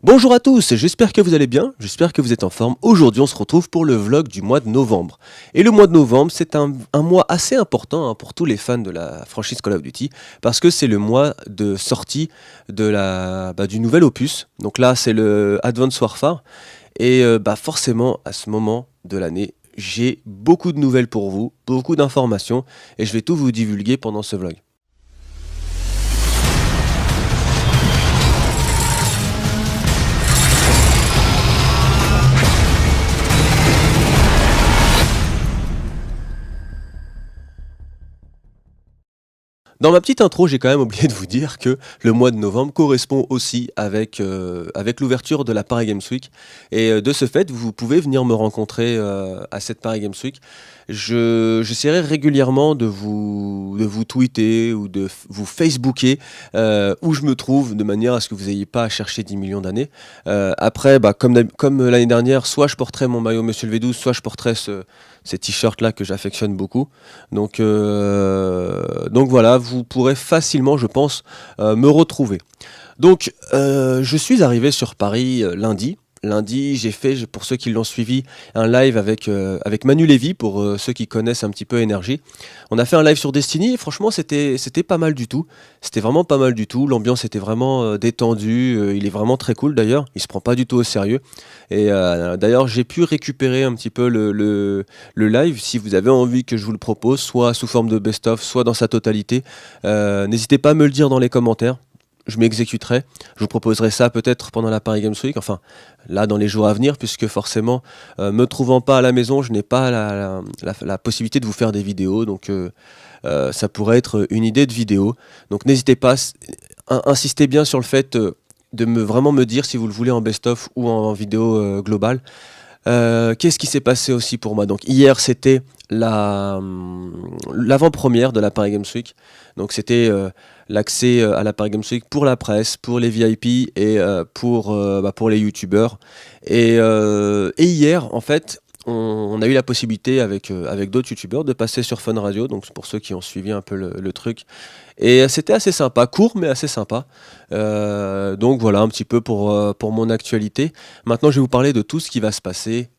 Bonjour à tous, j'espère que vous allez bien, j'espère que vous êtes en forme. Aujourd'hui on se retrouve pour le vlog du mois de novembre. Et le mois de novembre c'est un mois assez important pour tous les fans de la franchise Call of Duty, parce que c'est le mois de sortie du nouvel opus. Donc là c'est le Advanced Warfare, et forcément à ce moment de l'année, j'ai beaucoup de nouvelles pour vous, beaucoup d'informations, et je vais tout vous divulguer pendant ce vlog. Dans ma petite intro, j'ai quand même oublié de vous dire que le mois de novembre correspond aussi avec l'ouverture de la Paris Games Week. Et de ce fait, vous pouvez venir me rencontrer à cette Paris Games Week. J'essaierai régulièrement de vous tweeter ou de vous facebooker où je me trouve, de manière à ce que vous n'ayez pas à chercher 10 millions d'années. Après, comme l'année dernière, soit je porterai mon maillot Monsieur le V12, soit je porterai ces t-shirts là que j'affectionne beaucoup. Donc voilà, vous pourrez facilement, je pense, me retrouver. Donc je suis arrivé sur Paris lundi. Lundi, j'ai fait, pour ceux qui l'ont suivi, un live avec Manu Lévy, pour ceux qui connaissent un petit peu Énergie. On a fait un live sur Destiny, et franchement, c'était pas mal du tout. C'était vraiment pas mal du tout. L'ambiance était vraiment détendue. Il est vraiment très cool d'ailleurs. Il se prend pas du tout au sérieux. Et d'ailleurs, j'ai pu récupérer un petit peu le live. Si vous avez envie que je vous le propose, soit sous forme de best-of, soit dans sa totalité, n'hésitez pas à me le dire dans les commentaires. Je m'exécuterai. Je vous proposerai ça peut-être pendant la Paris Games Week, enfin là dans les jours à venir, puisque forcément, me trouvant pas à la maison, je n'ai pas la possibilité de vous faire des vidéos, donc ça pourrait être une idée de vidéo. Donc n'hésitez pas, insistez bien sur le fait de vraiment me dire si vous le voulez en best-of ou en vidéo globale. Qu'est-ce qui s'est passé aussi pour moi? Donc hier c'était l'avant-première de la Paris Games Week. Donc c'était l'accès à la Paris Games Week pour la presse, pour les VIP et pour les youtubeurs. Et hier en fait on a eu la possibilité avec d'autres youtubeurs de passer sur Fun Radio, donc pour ceux qui ont suivi un peu le truc. Et c'était assez sympa, court mais assez sympa. Donc voilà un petit peu pour mon actualité. Maintenant je vais vous parler de tout ce qui va se passer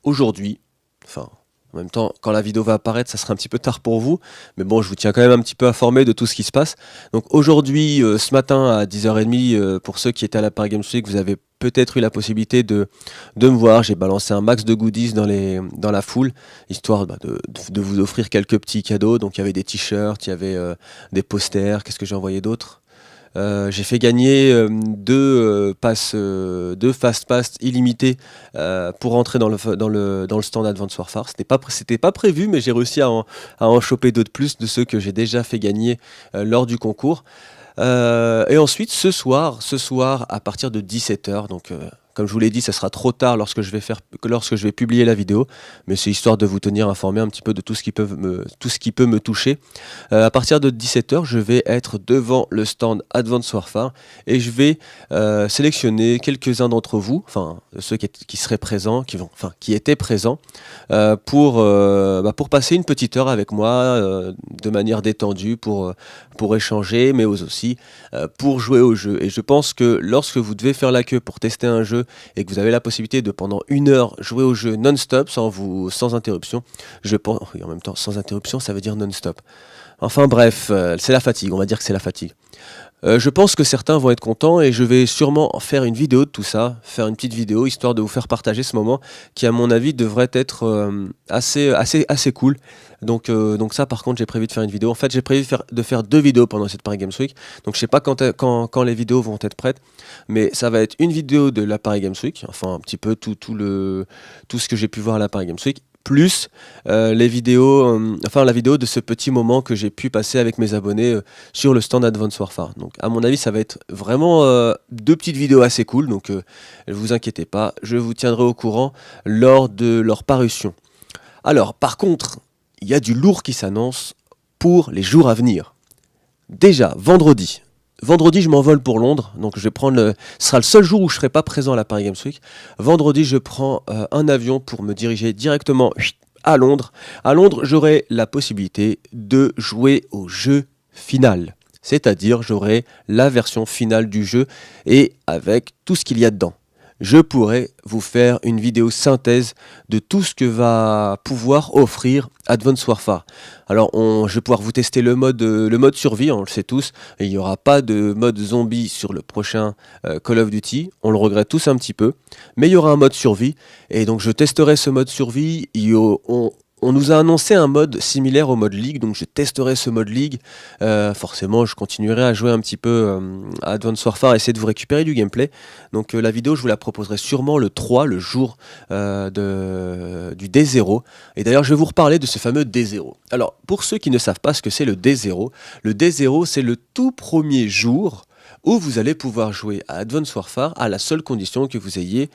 aujourd'hui. Enfin, en même temps, quand la vidéo va apparaître, ça sera un petit peu tard pour vous. Mais bon, je vous tiens quand même un petit peu informé de tout ce qui se passe. Donc aujourd'hui, ce matin à 10h30, pour ceux qui étaient à la Paris Games Week, vous avez peut-être eu la possibilité de me voir. J'ai balancé un max de goodies dans la foule, histoire de vous offrir quelques petits cadeaux. Donc il y avait des t-shirts, il y avait des posters. Qu'est-ce que j'ai envoyé d'autre? J'ai fait gagner deux fast pass illimités pour entrer dans le stand Advanced Warfare. C'était pas prévu, mais j'ai réussi à en choper d'autres plus de ceux que j'ai déjà fait gagner lors du concours. Et ensuite, ce soir, à partir de 17h, donc comme je vous l'ai dit, ça sera trop tard lorsque je vais publier la vidéo, mais c'est histoire de vous tenir informé un petit peu de tout ce qui peut me toucher. À partir de 17h, je vais être devant le stand Advanced Warfare et je vais sélectionner quelques-uns d'entre vous, enfin ceux qui seraient présents, qui étaient présents, pour passer une petite heure avec moi de manière détendue pour échanger, mais aussi pour jouer au jeu. Et je pense que lorsque vous devez faire la queue pour tester un jeu et que vous avez la possibilité de pendant 1 heure jouer au jeu non-stop sans interruption, je pense, oui, en même temps sans interruption ça veut dire non-stop. Enfin bref, c'est la fatigue, on va dire que c'est la fatigue. Je pense que certains vont être contents et je vais sûrement faire une vidéo de tout ça, faire une petite vidéo histoire de vous faire partager ce moment qui à mon avis devrait être assez cool. Donc ça par contre j'ai prévu de faire une vidéo. En fait j'ai prévu de faire 2 vidéos pendant cette Paris Games Week. Donc je sais pas quand les vidéos vont être prêtes, mais ça va être une vidéo de la Paris Games Week, enfin un petit peu tout ce que j'ai pu voir à la Paris Games Week, plus la vidéo de ce petit moment que j'ai pu passer avec mes abonnés sur le stand Advanced Warfare. Donc à mon avis ça va être vraiment 2 petites vidéos assez cool, donc ne vous inquiétez pas, je vous tiendrai au courant lors de leur parution. Alors par contre, il y a du lourd qui s'annonce pour les jours à venir. Déjà, vendredi, je m'envole pour Londres, donc ce sera le seul jour où je ne serai pas présent à la Paris Games Week. Vendredi, je prends un avion pour me diriger directement à Londres. À Londres, j'aurai la possibilité de jouer au jeu final. c'est-à-dire j'aurai la version finale du jeu et avec tout ce qu'il y a dedans. Je pourrai vous faire une vidéo synthèse de tout ce que va pouvoir offrir Advanced Warfare. Alors je vais pouvoir vous tester le mode survie, on le sait tous, et il n'y aura pas de mode zombie sur le prochain Call of Duty, on le regrette tous un petit peu, mais il y aura un mode survie, et donc je testerai ce mode survie. On nous a annoncé un mode similaire au mode League, donc je testerai ce mode League. Forcément, je continuerai à jouer un petit peu à Advanced Warfare, essayer de vous récupérer du gameplay. Donc la vidéo, je vous la proposerai sûrement le 3, le jour du D0. Et d'ailleurs, je vais vous reparler de ce fameux D0. Alors, pour ceux qui ne savent pas ce que c'est le D0, c'est le tout premier jour où vous allez pouvoir jouer à Advanced Warfare à la seule condition que vous ayez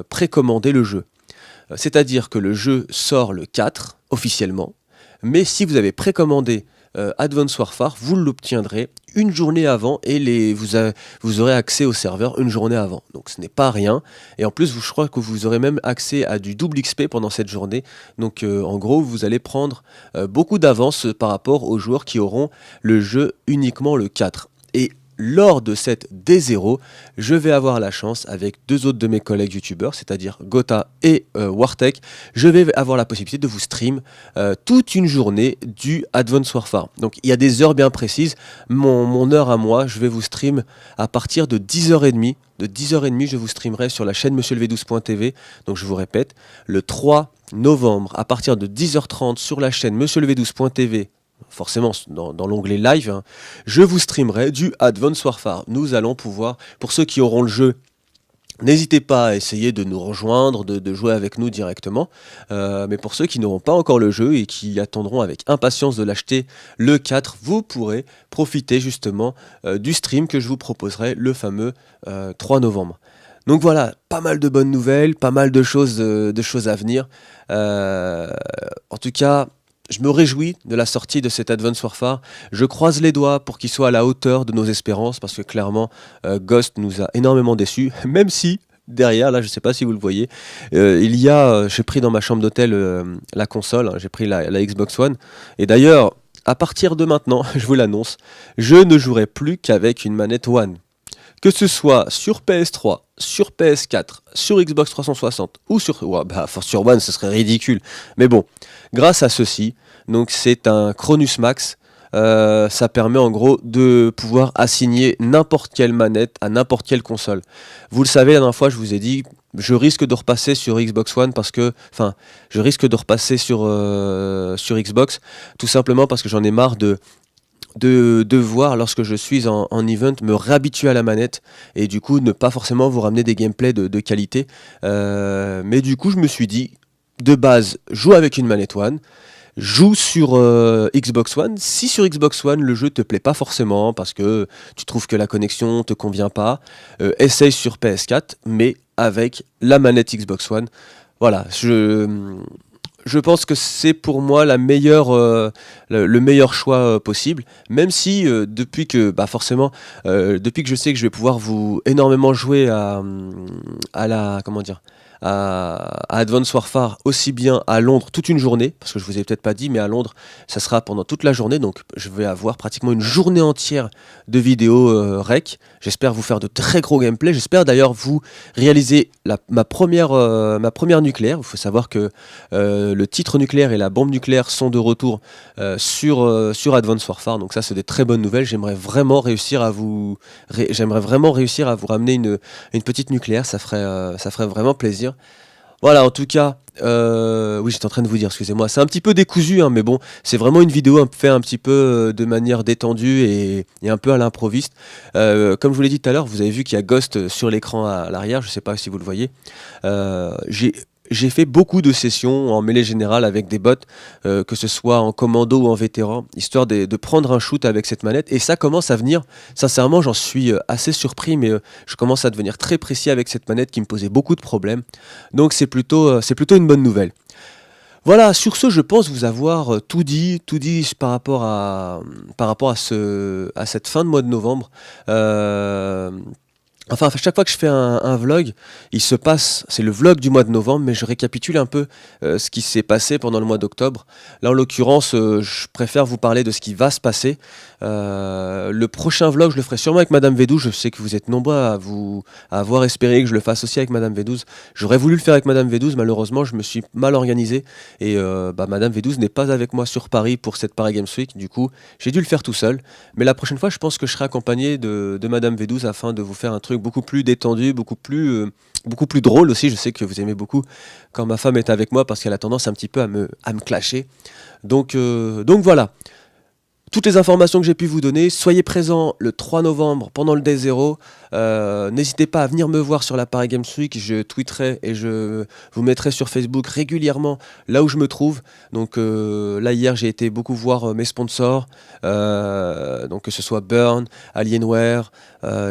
précommandé le jeu. C'est-à-dire que le jeu sort le 4 officiellement, mais si vous avez précommandé Advanced Warfare, vous l'obtiendrez une journée avant et vous aurez accès au serveur une journée avant. Donc ce n'est pas rien. Et en plus, je crois que vous aurez même accès à du double XP pendant cette journée. Donc en gros, vous allez prendre beaucoup d'avance par rapport aux joueurs qui auront le jeu uniquement le 4. Et lors de cette D0, je vais avoir la chance, avec deux autres de mes collègues youtubeurs, c'est-à-dire Gotha et Wartech, je vais avoir la possibilité de vous stream toute une journée du Advanced Warfare. Donc il y a des heures bien précises. Mon heure à moi, je vais vous stream à partir de 10h30. De 10h30, je vous streamerai sur la chaîne monsieurlev12.tv. Donc je vous répète, le 3 novembre, à partir de 10h30 sur la chaîne monsieurlev12.tv, forcément dans l'onglet live, hein, je vous streamerai du Advanced Warfare. Nous allons pouvoir, pour ceux qui auront le jeu, n'hésitez pas à essayer de nous rejoindre, de jouer avec nous directement. Mais pour ceux qui n'auront pas encore le jeu et qui attendront avec impatience de l'acheter le 4, vous pourrez profiter justement du stream que je vous proposerai le fameux 3 novembre. Donc voilà, pas mal de bonnes nouvelles, pas mal de choses à venir. En tout cas, je me réjouis de la sortie de cet Advanced Warfare. Je croise les doigts pour qu'il soit à la hauteur de nos espérances, parce que clairement, Ghost nous a énormément déçus, même si, derrière, là, je ne sais pas si vous le voyez, j'ai pris dans ma chambre d'hôtel la console, hein, j'ai pris la Xbox One, et d'ailleurs, à partir de maintenant, je vous l'annonce, je ne jouerai plus qu'avec une manette One. Que ce soit sur PS3, sur PS4, sur Xbox 360 ou sur One, ce serait ridicule. Mais bon, grâce à ceci, donc c'est un Cronus Max. Ça permet en gros de pouvoir assigner n'importe quelle manette à n'importe quelle console. Vous le savez, la dernière fois, je vous ai dit, je risque de repasser sur Xbox One je risque de repasser sur Xbox, tout simplement parce que j'en ai marre de voir, lorsque je suis en event, me réhabituer à la manette et du coup ne pas forcément vous ramener des gameplays de qualité. Mais du coup je me suis dit, de base, joue avec une manette One, joue sur Xbox One. Si sur Xbox One le jeu te plaît pas forcément parce que tu trouves que la connexion te convient pas, essaye sur PS4 mais avec la manette Xbox One. Voilà, je pense que c'est pour moi le meilleur choix possible, même si depuis que je sais que je vais pouvoir vous énormément jouer à Advanced Warfare, aussi bien à Londres toute une journée, parce que je vous ai peut-être pas dit, mais à Londres ça sera pendant toute la journée, donc je vais avoir pratiquement une journée entière de vidéos rec. J'espère vous faire de très gros gameplays, j'espère d'ailleurs vous réaliser ma première nucléaire. Il faut savoir que le titre nucléaire et la bombe nucléaire sont de retour sur Advanced Warfare, donc ça c'est des très bonnes nouvelles. J'aimerais vraiment réussir à vous ramener une petite nucléaire, ça ferait vraiment plaisir. Voilà, en tout cas, oui, j'étais en train de vous dire, excusez-moi, c'est un petit peu décousu, hein, mais bon, c'est vraiment une vidéo faite un petit peu de manière détendue et un peu à l'improviste. Comme je vous l'ai dit tout à l'heure, vous avez vu qu'il y a Ghost sur l'écran à l'arrière, je ne sais pas si vous le voyez. J'ai fait beaucoup de sessions en mêlée générale avec des bots, que ce soit en commando ou en vétéran, histoire de prendre un shoot avec cette manette. Et ça commence à venir, sincèrement, j'en suis assez surpris, mais je commence à devenir très précis avec cette manette qui me posait beaucoup de problèmes. Donc c'est plutôt une bonne nouvelle. Voilà, sur ce, je pense vous avoir tout dit par rapport à cette fin de mois de novembre. Enfin, à chaque fois que je fais un vlog, il se passe, c'est le vlog du mois de novembre, mais je récapitule un peu ce qui s'est passé pendant le mois d'octobre. Là, en l'occurrence, je préfère vous parler de ce qui va se passer. Le prochain vlog, je le ferai sûrement avec Madame V12. Je sais que vous êtes nombreux à avoir espéré que je le fasse aussi avec Madame V12. J'aurais voulu le faire avec Madame V12, malheureusement, je me suis mal organisé et Madame V12 n'est pas avec moi sur Paris pour cette Paris Games Week. Du coup, j'ai dû le faire tout seul. Mais la prochaine fois, je pense que je serai accompagné de Madame V12 afin de vous faire un truc beaucoup plus détendu, beaucoup plus drôle aussi. Je sais que vous aimez beaucoup quand ma femme est avec moi parce qu'elle a tendance un petit peu à me clasher. Donc voilà. Toutes les informations que j'ai pu vous donner, soyez présents le 3 novembre pendant le Day 0. N'hésitez pas à venir me voir sur la Paris Games Week. Je tweeterai et je vous mettrai sur Facebook régulièrement là où je me trouve. Donc là, hier, j'ai été beaucoup voir mes sponsors. Donc que ce soit Burn, Alienware.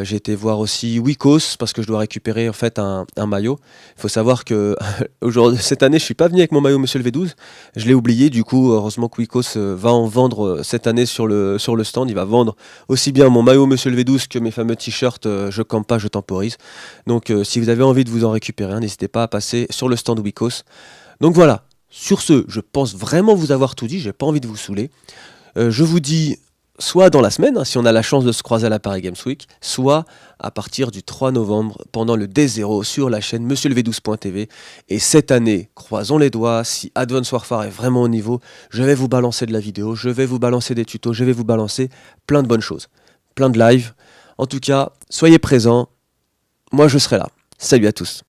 J'ai été voir aussi Wikos parce que je dois récupérer en fait un maillot. Il faut savoir que cette année, je suis pas venu avec mon maillot Monsieur le V12. Je l'ai oublié. Du coup, heureusement que Wikos va en vendre cette année sur le stand. Il va vendre aussi bien mon maillot Monsieur le V12 que mes fameux t-shirts Je campe pas, je temporise. Donc si vous avez envie de vous en récupérer, n'hésitez pas à passer sur le stand Wikos. Donc voilà, sur ce, je pense vraiment vous avoir tout dit, j'ai pas envie de vous saouler. Je vous dis soit dans la semaine, si on a la chance de se croiser à la Paris Games Week, soit à partir du 3 novembre, pendant le D0 sur la chaîne monsieurlev12.tv. Et cette année, croisons les doigts, si Advanced Warfare est vraiment au niveau, je vais vous balancer de la vidéo, je vais vous balancer des tutos, je vais vous balancer plein de bonnes choses, plein de live. En tout cas, soyez présents, moi je serai là. Salut à tous.